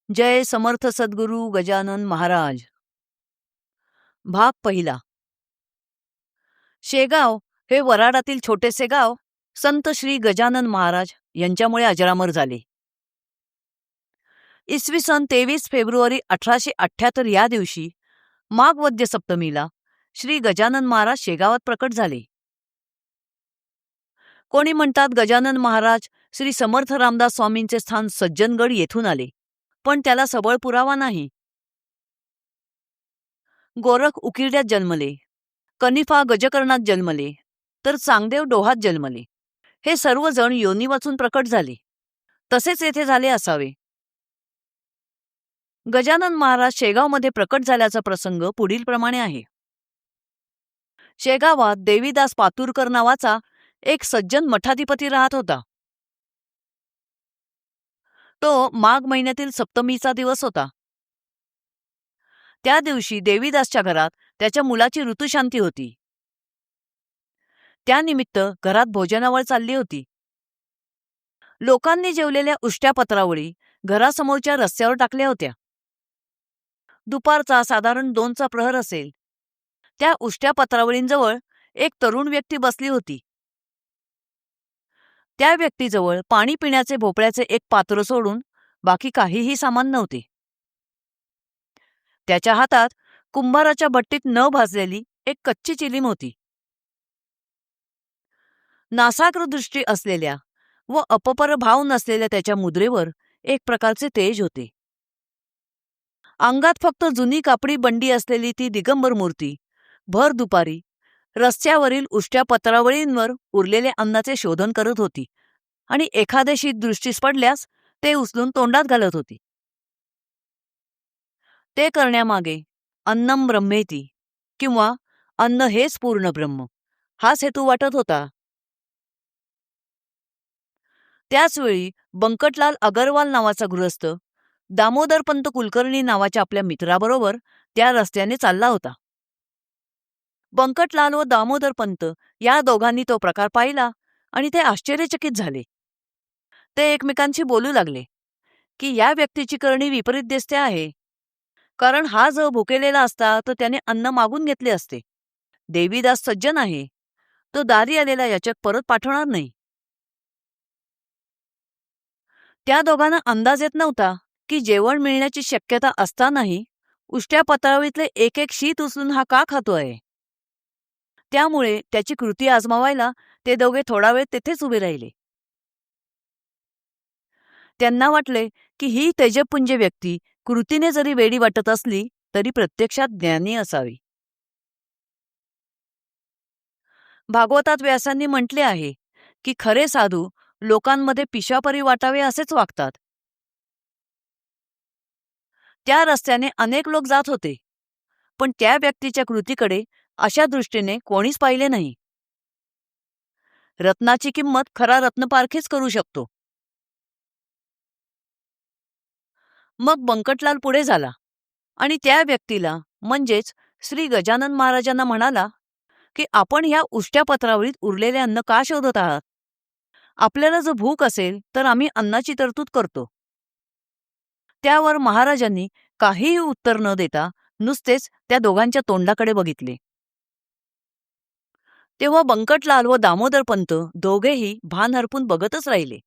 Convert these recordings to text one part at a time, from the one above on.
जय समर्थ सद्गुरू गजानन महाराज. भाग पहिला. शेगाव हे वऱ्हाडातील छोटेसे गाव संत श्री गजानन महाराज यांच्यामुळे अजरामर झाले. इसवी सन 23 फेब्रुवारी 1878 या दिवशी माघ वद्य सप्तमीला श्री गजानन महाराज शेगावात प्रकट झाले. कोणी म्हणतात गजानन महाराज श्री समर्थ रामदास स्वामींचे स्थान सज्जनगड येथून आले, पण त्याला सबळ पुरावा नाही. गोरख उकिरड्यात जन्मले, कनिफा गजकर्णात जन्मले, तर चांगदेव डोहात जन्मले. हे सर्वजण योनी वाचून प्रकट झाले, तसेच येथे झाले असावे. गजानन महाराज शेगावमध्ये प्रकट झाल्याचा प्रसंग पुढील प्रमाणे आहे. शेगावात देवीदास पातुरकर नावाचा एक सज्जन मठाधिपती राहत होता. तो माघ महिन्यातील सप्तमीचा दिवस होता. त्या दिवशी देवीदासच्या घरात त्याच्या मुलाची ऋतुशांती होती. त्यानिमित्त घरात भोजनावळ चालली होती. लोकांनी जेवलेल्या उष्ट्या पत्रावळी घरासमोरच्या रस्त्यावर टाकल्या होत्या. दुपारचा साधारण 2चा प्रहर असेल. त्या उष्ट्या पत्रावळींजवळ एक तरुण व्यक्ती बसली होती. त्या व्यक्तीजवळ पाणी पिण्याचे भोपळ्याचे एक पात्र सोडून बाकी काहीही सामान नव्हते. त्याच्या हातात कुंभाराच्या भट्टीत न भाजलेली एक कच्ची चिलीम होती. नासाग्र दृष्टी असलेल्या व अपपर भाव नसलेल्या त्याच्या मुद्रेवर एक प्रकारचे तेज होते. अंगात फक्त जुनी कापडी बंडी असलेली ती दिगंबर मूर्ती भर दुपारी रस्त्यावरील उष्ट्या पत्रावळींवर उरलेल्या अन्नाचे शोधन करत होती आणि एखाद्याशी दृष्टीस पडल्यास ते उचलून तोंडात घालत होती. ते करण्यामागे अन्नम ब्रह्मेती किंवा अन्न हेच पूर्ण ब्रह्म हाच हेतू वाटत होता. त्याचवेळी बंकटलाल अगरवाल नावाचा गृहस्थ दामोदरपंत कुलकर्णी नावाच्या आपल्या मित्राबरोबर त्या रस्त्याने चालला होता. बंकटलाल व दामोदरपंत या दोघांनी तो प्रकार पाहिला आणि ते आश्चर्यचकित झाले. ते एकमेकांशी बोलू लागले की या व्यक्तीची करणी विपरीत दिसते आहे, कारण हा जो भुकेलेला असता तर त्याने अन्न मागून घेतले असते. देवीदास सज्जन आहे, तो दारी आलेला याचक परत पाठवणार नाही. त्या दोघांना अंदाज येत नव्हता की जेवण मिळण्याची शक्यता असतानाही उष्ट्या पत्रावळीतले एक एक शीत उचलून हा का खातोय. त्यामुळे त्याची कृती आजमावायला ते दोघे थोडा वेळ तेथेच उभे राहिले. त्यांना वाटले की ही तेजपुंज व्यक्ती कृतीने जरी वेडी वाटत असली तरी प्रत्यक्षात ज्ञानी असावी. भागवतात व्यासांनी म्हटले आहे की खरे साधू लोकांमध्ये पिशापरी वाटावे असेच वागतात. त्या रस्त्याने अनेक लोक जात होते, पण त्या व्यक्तीच्या कृतीकडे अशा दृष्टीने कोणीच पाहिले नाही. रत्नाची किंमत खरा रत्नपारखीच करू शकतो. मग बंकटलाल पुढे झाला आणि त्या व्यक्तीला म्हणजेच श्री गजानन महाराजांना म्हणाला की आपण ह्या उष्ट्या पत्रावळीत उरलेले अन्न का शोधत आहात. आपल्याला जर भूक असेल तर आम्ही अन्नाची तरतूद करतो. त्यावर महाराजांनी काहीही उत्तर न देता नुसतेच त्या दोघांच्या तोंडाकडे बघितले. तेव्हा बंकटलाल व दामोदरपंत दोघेही भान हरपून बघतच राहिले.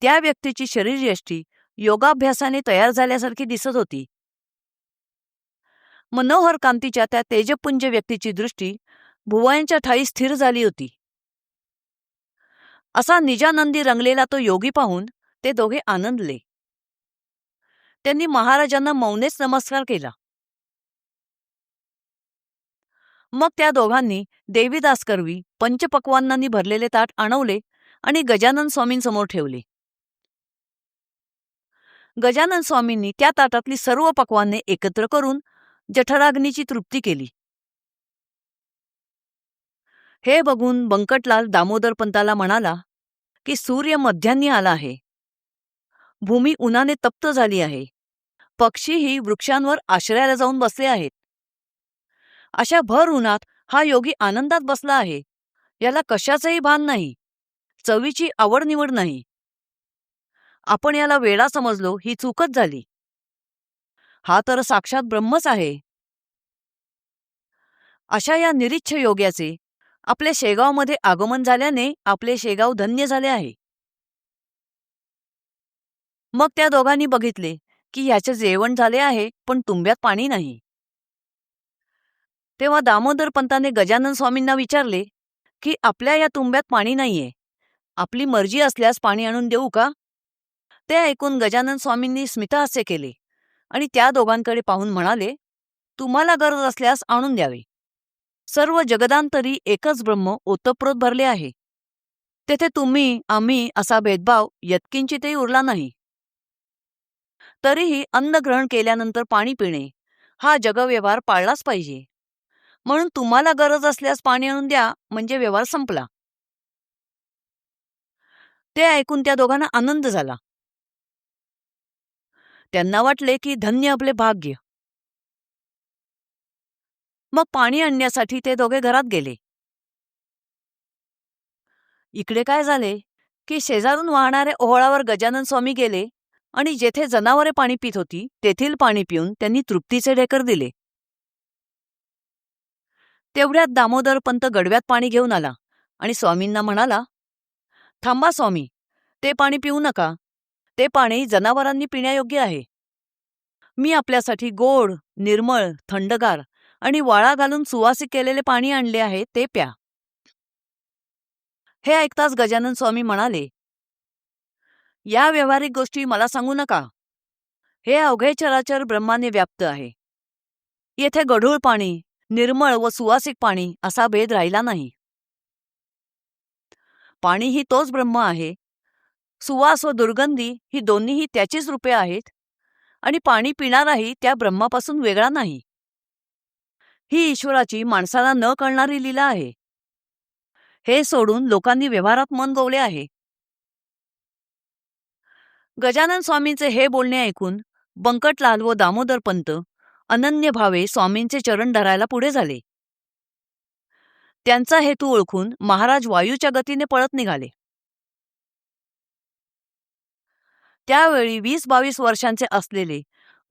त्या व्यक्तीची शरीरयष्टी योगाभ्यासाने तयार झाल्यासारखी दिसत होती. मनोहर कांतीच्या त्या तेजपुंज व्यक्तीची दृष्टी भुवयांच्या ठाई स्थिर झाली होती. असा निजानंदी रंगलेला तो योगी पाहून ते दोघे आनंदले. त्यांनी महाराजांना मौनेच नमस्कार केला. मग त्या दोघांनी देवीदासकरवी पंचपक्वान्नांनी भरलेले ताट आणवले आणि गजानन स्वामींसमोर ठेवले. गजानन स्वामींनी त्या ताटातली सर्व पक्वान्ने एकत्र करून जठराग्नीची तृप्ती केली. हे बघून बंकटलाल दामोदरपंताला म्हणाला की सूर्य मध्यान्ही आला आहे. भूमी उन्हाने तप्त झाली आहे. पक्षीही वृक्षांवर आश्रयाला जाऊन बसले आहेत. अशा भर उन्हात हा योगी आनंदात बसला आहे. याला कशाचंही भान नाही, चवीची आवड निवड नाही. आपण याला वेडा समजलो ही चूकच झाली. हा तर साक्षात ब्रह्मच आहे. अशा या निरीच्छ योग्याचे आपल्या शेगावमध्ये आगमन झाल्याने आपले शेगाव धन्य झाले आहे. मग त्या दोघांनी बघितले की ह्याचे जेवण झाले आहे, पण तुंब्यात पाणी नाही. तेव्हा दामोदर पंताने गजानन स्वामींना विचारले की आपल्या या तुंब्यात पाणी नाहीये, आपली मर्जी असल्यास पाणी आणून देऊ का? ते ऐकून गजानन स्वामींनी स्मितहास्य केले आणि त्या दोघांकडे पाहून म्हणाले, तुम्हाला गरज असल्यास आणून द्यावे. सर्व जगदांतरी एकच ब्रह्म ओतप्रोत भरले आहे. तेथे तुम्ही आम्ही असा भेदभाव यत्किंचितही उरला नाही. तरीही अन्न ग्रहण केल्यानंतर पाणी पिणे हा जगव्यवहार पाळलाच पाहिजे. म्हणून तुम्हाला गरज असल्यास पाणी आणून द्या, म्हणजे व्यवहार संपला. ते ऐकून त्या दोघांना आनंद झाला. त्यांना वाटले की धन्य आपले भाग्य. मग पाणी आणण्यासाठी ते दोघे घरात गेले. इकडे काय झाले की शेजारून वाहणाऱ्या ओहळावर गजानन स्वामी गेले आणि जेथे जनावरे पाणी पित होती तेथील पाणी पिऊन त्यांनी तृप्तीचे ढेकर दिले. तेवढ्यात दामोदर पंत गडव्यात पाणी घेऊन आला आणि स्वामींना म्हणाला, थांबा स्वामी, ते पाणी पिऊ नका. ते पाणी जनावरांनी पिण्यायोग्य आहे. मी आपल्यासाठी गोड, निर्मळ, थंडगार आणि वाळा घालून सुवासिक केलेले पाणी आणले आहे, ते प्या. हे ऐकताच गजानन स्वामी म्हणाले, या व्यावहारिक गोष्टी मला सांगू नका. हे अवघे चराचर ब्रह्माने व्याप्त आहे. येथे गढूळ पाणी, निर्मळ व सुवासिक पाणी असा भेद राहिला नाही. पाणी ही तोच ब्रह्म आहे. सुवास व दुर्गंधी ही दोन्हीही त्याचीच रूपे आहेत आणि पाणी पिणाराही त्या ब्रह्मापासून वेगळा नाही. ही ईश्वराची माणसाला न कळणारी लीला आहे. हे सोडून लोकांनी व्यवहारात मन गोवले आहे. गजानन स्वामींचे हे बोलणे ऐकून बंकटलाल व दामोदर पंत अनन्य भावे स्वामींचे चरण धरायला पुढे झाले. त्यांचा हेतू ओळखून महाराज वायूच्या गतीने पळत निघाले. त्यावेळी 20-22 वर्षांचे असलेले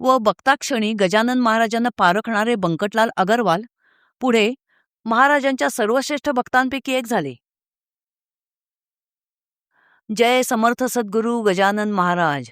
व बघताक्षणी गजानन महाराजांना पारखणारे बंकटलाल अगरवाल पुढे महाराजांच्या सर्वश्रेष्ठ भक्तांपैकी एक झाले. जय समर्थ सद्गुरू गजानन महाराज.